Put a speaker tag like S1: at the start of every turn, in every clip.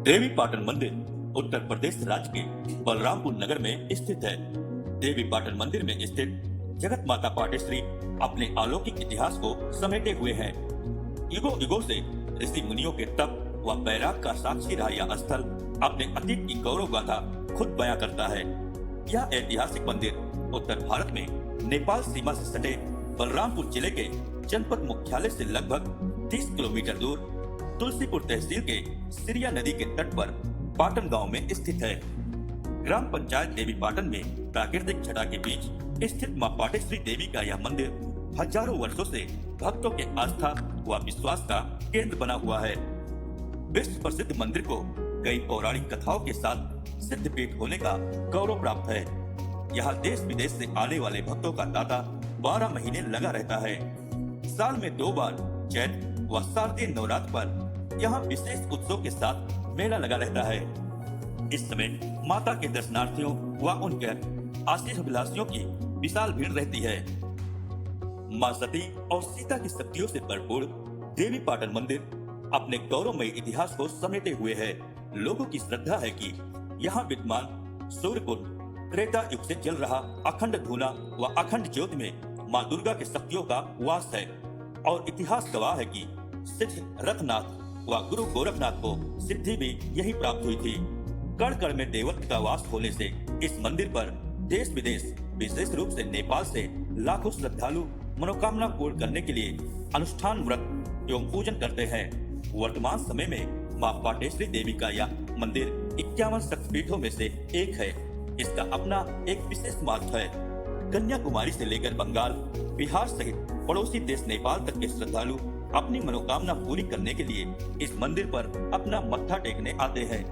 S1: देवी पाटन मंदिर उत्तर प्रदेश राज्य के बलरामपुर नगर में स्थित है। देवी पाटन मंदिर में स्थित जगत माता पाटेश्वरी अपने अलौकिक इतिहास को समेटे हुए हैं। युगों युगों से ऋषि मुनियों के तप व बैराग का साक्षी रहा यह स्थल अपने अतीत की गौरव गाथा खुद बयां करता है। यह ऐतिहासिक मंदिर उत्तर भारत में नेपाल सीमा से सटे बलरामपुर जिले के जनपद मुख्यालय से लगभग 30 किलोमीटर दूर तुलसीपुर तहसील के सिरिया नदी के तट पर पाटन गांव में स्थित है। ग्राम पंचायत देवी पाटन में प्राकृतिक छटा के बीच स्थित मां पाटेश्वरी देवी का यह मंदिर हजारों वर्षों से भक्तों के आस्था व विश्वास का केंद्र बना हुआ है। विश्व प्रसिद्ध मंदिर को कई पौराणिक कथाओं के साथ सिद्ध पीठ होने का गौरव प्राप्त है। यहाँ देश विदेश से आने वाले भक्तों का तांता 12 महीने लगा रहता है। साल में 2 बार चैत व शारदीय नवरात्र पर यहाँ विशेष उत्सव के साथ मेला लगा रहता है। इस समय माता के दर्शनार्थियों व उनके आशीष अभिलाषियों की विशाल भीड़ रहती है। मां सती और सीता की शक्तियों से भरपूर देवी पाटन मंदिर अपने गौरवमयी इतिहास को समेटे हुए है। लोगों की श्रद्धा है कि यहाँ विद्यमान सूर्यकुंड त्रेता युग से जल रहा अखंड धूना व अखंड ज्योति में मां दुर्गा के शक्तियों का वास है और इतिहास गवाह है कि सिद्ध रथनाथ व गुरु गोरखनाथ को सिद्धि भी यही प्राप्त हुई थी। कण कण में देवत्व का वास होने से इस मंदिर पर देश विदेश विशेष रूप से नेपाल से लाखों श्रद्धालु मनोकामना पूर्ण करने के लिए अनुष्ठान व्रत एवं पूजन करते हैं। वर्तमान समय में मां पाटेश्वरी देवी का यह मंदिर 51 शक्तिपीठों में से एक है। इसका अपना एक विशेष महत्व है। कन्याकुमारी से लेकर बंगाल, बिहार सहित पड़ोसी देश नेपाल तक के श्रद्धालु अपनी मनोकामना पूरी करने के लिए इस मंदिर पर अपना मत्था टेकने आते हैं।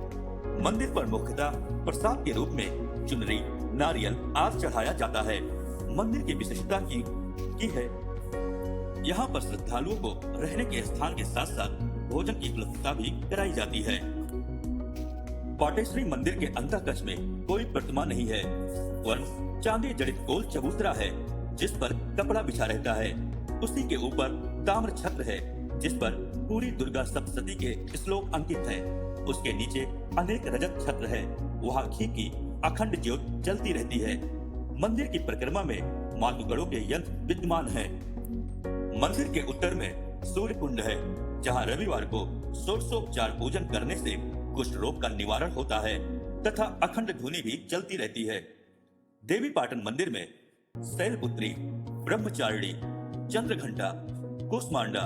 S1: मंदिर पर मुख्यतः प्रसाद के रूप में चुनरी, नारियल आदि चढ़ाया जाता है। मंदिर की विशेषता की है यहाँ पर श्रद्धालुओं को रहने के स्थान के साथ साथ भोजन की उपलब्धता भी कराई जाती है। पाटेश्वरी मंदिर के अंतःकक्ष में कोई प्रतिमा नहीं है, वरन चांदी जड़ित गोल चबूतरा है जिस पर कपड़ा बिछा रहता है। उसी के ऊपर ताम्र छत्र है जिस पर पूरी दुर्गा सप्तशती के श्लोक अंकित हैं। उसके नीचे अनेक रजत छत्र है, वहाँ घी की अखंड ज्योत जलती रहती है। मंदिर की परिक्रमा में मातुगणों के यंत्र विद्यमान है। मंदिर के उत्तर में सूर्य कुंड है जहाँ रविवार को षोडशोपचार पूजन करने से कुष्ठ रोग का निवारण होता है तथा अखंड धुनी भी चलती रहती है। देवी पाटन मंदिर में शैलपुत्री, ब्रह्मचारिणी, चंद्रघंटा, कुष्मांडा,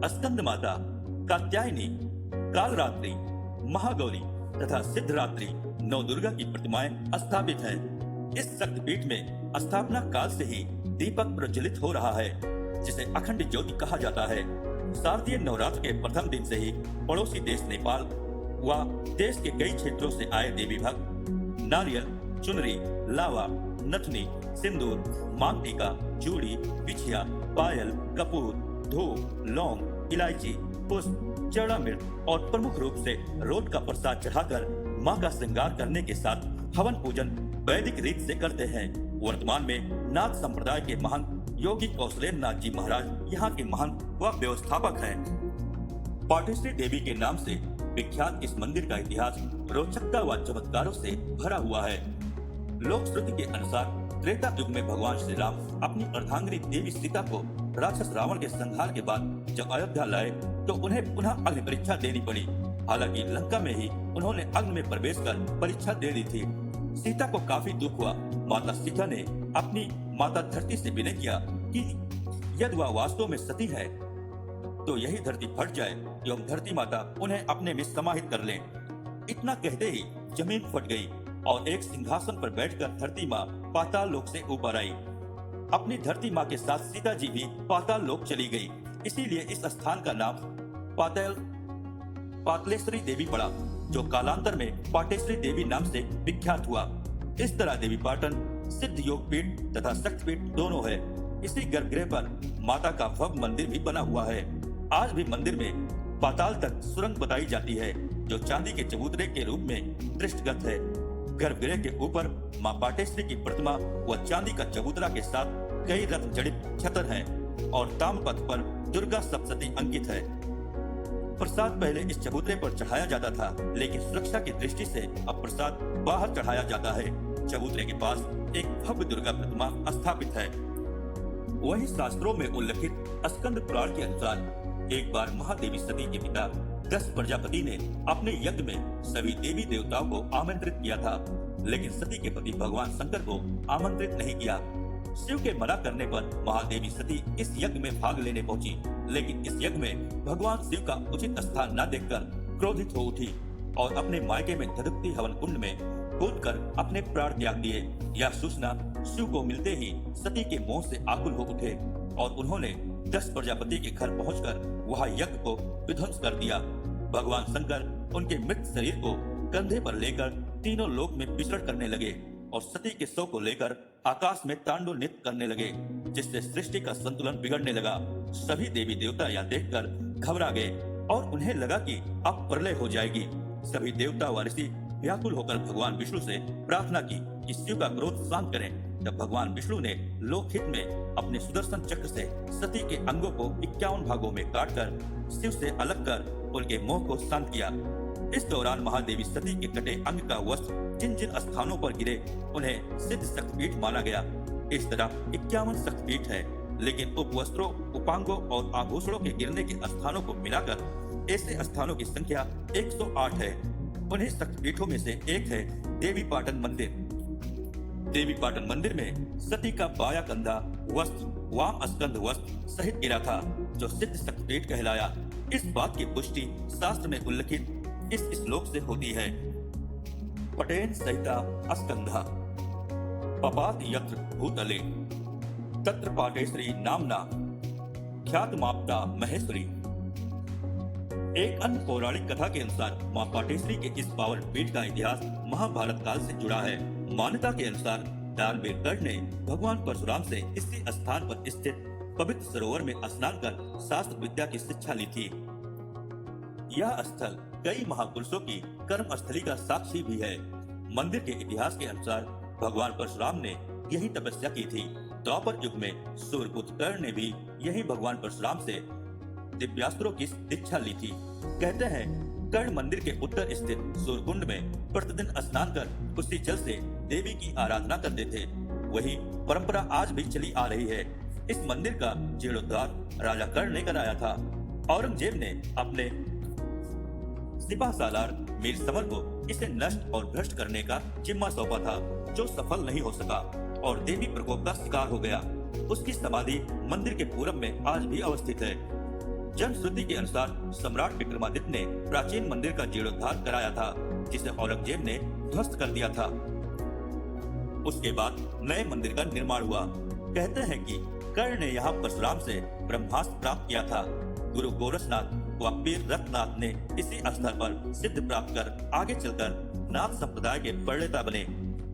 S1: स्कंद माता, कात्यायनी, कालरात्रि, महागौरी तथा सिद्धरात्रि 9 दुर्गा की प्रतिमाएं स्थापित हैं। इस शक्तिपीठ में स्थापना काल से ही दीपक प्रज्वलित हो रहा है जिसे अखंड ज्योति कहा जाता है। शारदीय नवरात्र के प्रथम दिन से ही पड़ोसी देश नेपाल व देश के कई क्षेत्रों से आए देवी भक्त नारियल, चुनरी, लावा, नथनी, सिंदूर, मांग टीका, चूड़ी, बिछिया, पायल, कपूर, धूप, लौंग, इलायची, पुष्प, चौड़ा मिर्च और प्रमुख रूप से रोट का प्रसाद चढ़ाकर मां का श्रृंगार करने के साथ हवन पूजन वैदिक रीत से करते हैं। वर्तमान में नाथ संप्रदाय के महंत योगी कौशलेन्द्र नाथ जी महाराज यहाँ के महंत व व्यवस्थापक हैं। पाटेश्वरी देवी के नाम से विख्यात इस मंदिर का इतिहास रोचकता व चमत्कारों से भरा हुआ है। लोक श्रुति के अनुसार त्रेता युग में भगवान श्री राम अपनी अर्धांगिनी देवी सीता को राक्षस रावण के संहार के बाद जब अयोध्या लाए तो उन्हें पुनः अग्नि परीक्षा देनी पड़ी। हालांकि लंका में ही उन्होंने अग्नि में प्रवेश कर परीक्षा दे दी थी। सीता को काफी दुख हुआ। माता सीता ने अपनी माता धरती से विनय किया कि यदि वह वास्तव में सती है तो यही धरती फट जाए एवं धरती माता उन्हें अपने में समाहित कर लें। इतना कहते ही जमीन फट गई और एक सिंहासन पर बैठकर धरती माँ पाताल लोक से ऊपर आई। अपनी धरती माँ के साथ सीता जी भी पाताल लोक चली गई। इसीलिए इस स्थान का नाम पातलेश्वरी देवी पड़ा, जो कालांतर में पाटेश्वरी देवी नाम से विख्यात हुआ। इस तरह देवी पाटन सिद्ध योग पीठ तथा शक्तिपीठ दोनों है। इसी गर्भगृह पर माता का भव्य मंदिर भी बना हुआ है। आज भी मंदिर में पाताल तक सुरंग बताई जाती है जो चांदी के चबूतरे के रूप में दृष्टिगत है। गर्भगृह के ऊपर मां पाटेश्वरी की प्रतिमा व चांदी का चबूतरा के साथ कई रत्न जड़ित छतर हैं और ताम्रपत्र पर दुर्गा सप्तशती अंकित है। प्रसाद पहले इस चबूतरे पर चढ़ाया जाता था, लेकिन सुरक्षा की दृष्टि से अब प्रसाद बाहर चढ़ाया जाता है। चबूतरे के पास एक भव्य दुर्गा प्रतिमा स्थापित है। वही शास्त्रों में उल्लेखित स्कंद पुराण के अनुसार एक बार महादेवी सती के पिता दक्ष प्रजापति ने अपने यज्ञ में सभी देवी देवताओं को आमंत्रित किया था, लेकिन सती के पति भगवान शंकर को आमंत्रित नहीं किया। शिव के मना करने पर महादेवी सती इस यज्ञ में भाग लेने पहुंची, लेकिन इस यज्ञ में भगवान शिव का उचित स्थान न देखकर क्रोधित हो उठी और अपने मायके में धधकती हवन कुंड में कूदकर अपने प्राण त्याग दिए। यह सूचना शिव को मिलते ही सती के मोह से आकुल हो उठे और उन्होंने दक्ष प्रजापति के घर पहुंचकर वहां यज्ञ को विध्वंस कर दिया। भगवान शंकर उनके मृत शरीर को कंधे पर लेकर तीनों लोक में विचरण करने लगे और सती के शव को लेकर आकाश में तांडव नृत्य करने लगे, जिससे सृष्टि का संतुलन बिगड़ने लगा। सभी देवी देवता यह देखकर घबरा गए और उन्हें लगा कि अब प्रलय हो जाएगी। सभी देवता व ऋषि व्याकुल होकर भगवान विष्णु से प्रार्थना की कि शिव का क्रोध शांत करें। तब भगवान विष्णु ने लोकहित में अपने सुदर्शन चक्र से सती के अंगों को 51 भागों में काटकर शिव से अलग कर उनके मोह को शांत किया। इस दौरान महादेवी सती के कटे अंग का वस्त्र जिन जिन स्थानों पर गिरे उन्हें सिद्ध शक्तिपीठ माना गया। इस तरह 51 शक्तिपीठ है, लेकिन उपवस्त्रों, उपांगों और आभूषणों के गिरने के स्थानों को मिलाकर ऐसे स्थानों की संख्या 108 है। उन्हीं शक्तिपीठों में से एक है देवी पाटन मंदिर। देवी पाटन मंदिर में सती का बाया कंधा वस्त्र वाम स्कंद वस्त्र सहित गिरा था, जो सिद्ध शक्तिपीठ कहलाया। इस बात की पुष्टि शास्त्र में उल्लेखित इस श्लोक से होती है। पटेन सहिता स्कंधा पपात यत्र भूतले तत्र पाटेश्वरी नामना ख्यातमाप्ता महेश्वरी। एक अन्य पौराणिक कथा के अनुसार मां पाटेश्वरी के इस पावन पीठ का इतिहास महाभारत काल से जुड़ा है। मान्यता के अनुसार दानवीर कर्ण ने भगवान परशुराम से इसी स्थान पर स्थित पवित्र सरोवर में स्नान कर शास्त्र विद्या की शिक्षा ली थी। यह स्थल कई महापुरुषों की कर्म स्थली का साक्षी भी है। मंदिर के इतिहास के अनुसार भगवान परशुराम ने यही तपस्या की थी। द्वापर युग में सूर्यपुत्र कर्ण ने भी यही भगवान परशुराम से दिव्यास्त्रों की दीक्षा ली थी। कहते हैं कर्ण मंदिर के उत्तर स्थित सूर्यकुंड में प्रतिदिन स्नान कर उसी जल से देवी की आराधना करते थे। वही परंपरा आज भी चली आ रही है। इस मंदिर का जीर्णोद्धार राजा कर्ण ने कराया था। औरंगजेब ने अपने सिपा सालार मीर समर को इसे नष्ट और भ्रष्ट करने का जिम्मा सौंपा था, जो सफल नहीं हो सका और देवी प्रकोप का शिकार हो गया। उसकी समाधि मंदिर के पूरब में आज भी अवस्थित है। जनश्रुति के अनुसार सम्राट विक्रमादित्य ने प्राचीन मंदिर का जीर्णोद्धार कराया था, जिसे औरंगजेब ने ध्वस्त कर दिया था। उसके बाद नए मंदिर का निर्माण हुआ। कहते हैं कि कर्ण ने यहाँ परशुराम से ब्रह्मास्त्र प्राप्त किया था। गुरु गोरखनाथ व पीर रत्नाथ ने इसी स्थल पर सिद्ध प्राप्त कर आगे चलकर नाथ संप्रदाय के प्रणेता बने।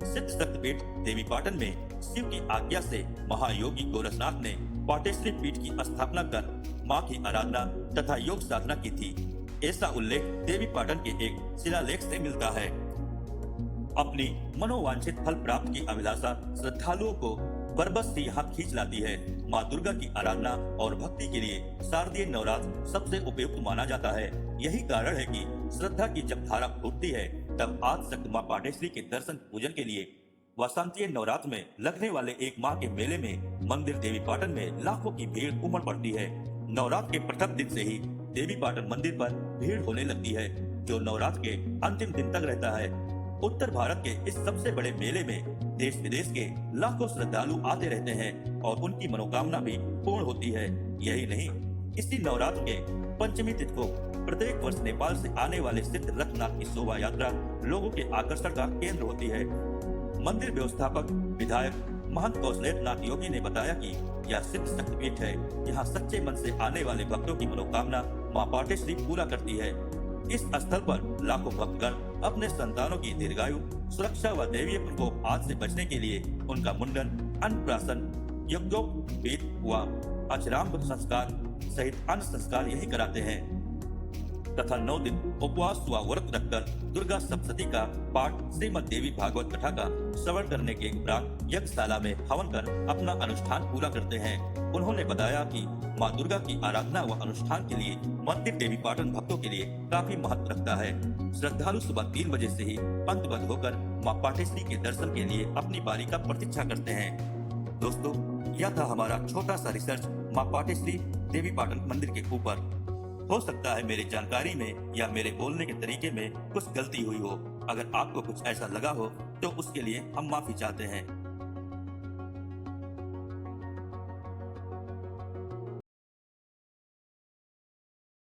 S1: सिद्ध शक्तिपीठ देवी पाटन में शिव की आज्ञा से महायोगी गोरखनाथ ने पाटेश्वरी पीठ की स्थापना कर मां की आराधना तथा योग साधना की थी। ऐसा उल्लेख देवी पाटन के एक शिलालेख से मिलता है। अपनी मनोवांछित फल प्राप्त की अभिलाषा श्रद्धालुओं को बरबस से यहाँ खींच लाती है। माँ दुर्गा की आराधना और भक्ति के लिए शारदीय नवरात्र सबसे उपयुक्त माना जाता है। यही कारण है कि श्रद्धा की जब धारा फूटती है, तब आदिशक्ति माँ पाटेश्वरी के दर्शन पूजन के लिए वसंतीय नवरात्र में लगने वाले एक माह के मेले में मंदिर देवी पाटन में लाखों की भीड़ उमड़ पड़ती है। नवरात्र के प्रथम दिन से ही देवी पाटन मंदिर पर भीड़ होने लगती है, जो नवरात्र के अंतिम दिन तक रहता है। उत्तर भारत के इस सबसे बड़े मेले में देश विदेश के लाखों श्रद्धालु आते रहते हैं और उनकी मनोकामना भी पूर्ण होती है। यही नहीं, इसी नवरात्र के पंचमी तिथि को प्रत्येक वर्ष नेपाल से आने वाले सिद्ध रथनाथ की शोभा यात्रा लोगों के आकर्षण का केंद्र होती है। मंदिर व्यवस्थापक विधायक महंत कौशलेन्द्रनाथ योगी ने बताया कि यह सिद्ध शक्तिपीठ है। यहाँ सच्चे मन से आने वाले भक्तों की मनोकामना मां पाटेश्वरी पूरा करती है। इस स्थल पर लाखों भक्तगण अपने संतानों की दीर्घायु, सुरक्षा व दैवीय प्रकोप आदि से बचने के लिए उनका मुंडन, अन्नप्राशन, यज्ञोपवीत व अचराम्भ संस्कार सहित अन्य संस्कार यही कराते हैं। तथा 9 दिन उपवास व व्रत रखकर दुर्गा सप्तशती का पाठ श्रीमद देवी भागवत कथा का श्रवण करने के उपरांत यज्ञशाला में हवन कर अपना अनुष्ठान पूरा करते हैं। उन्होंने बताया कि मां दुर्गा की आराधना व अनुष्ठान के लिए मंदिर देवी पाटन भक्तों के लिए काफी महत्व रखता है। श्रद्धालु सुबह 3 बजे से ही पंक्तिबद्ध होकर मां पाटेश्वरी के दर्शन के लिए अपनी बारी का प्रतीक्षा करते हैं। दोस्तों, यह था हमारा छोटा सा रिसर्च मां पाटेश्वरी देवी पाटन मंदिर के ऊपर। हो सकता है मेरी जानकारी में या मेरे बोलने के तरीके में कुछ गलती हुई हो। अगर आपको कुछ ऐसा लगा हो तो उसके लिए हम माफी चाहते हैं।